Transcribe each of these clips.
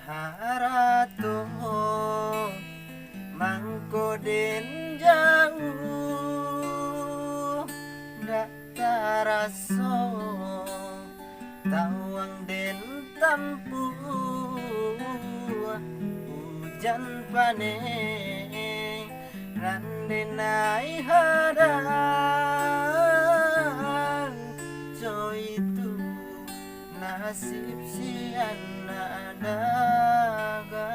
harato mangko den jauh dak taraso tawang den tampu hujan panen randenai hadang jo itu nasib si anak dagang.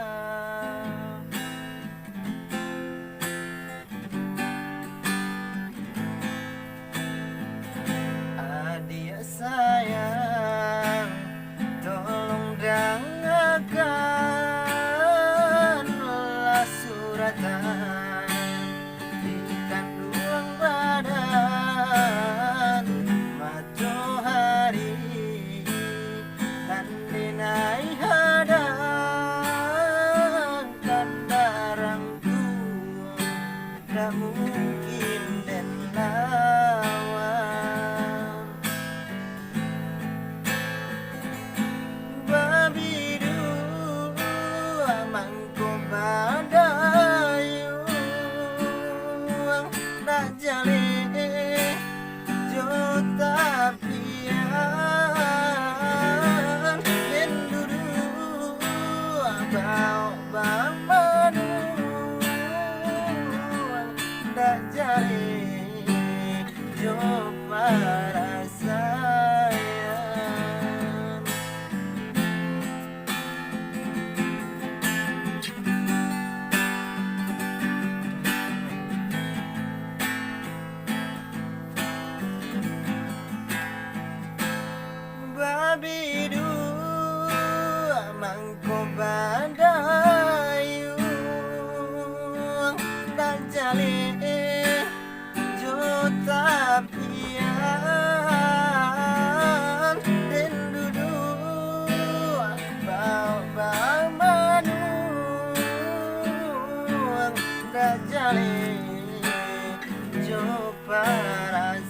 Adik sayang tolong dengarkanlah suratan di kandung badan matahari nandenai hadang kandarangku tak mungkin den lawan babidu mangko badayu nak jale jo tapian yen dudu bau bamanu nak jale jo para sayang. Babidu mangko badayu dan jale jo tapian den dudu bau bamanu dan jale jo para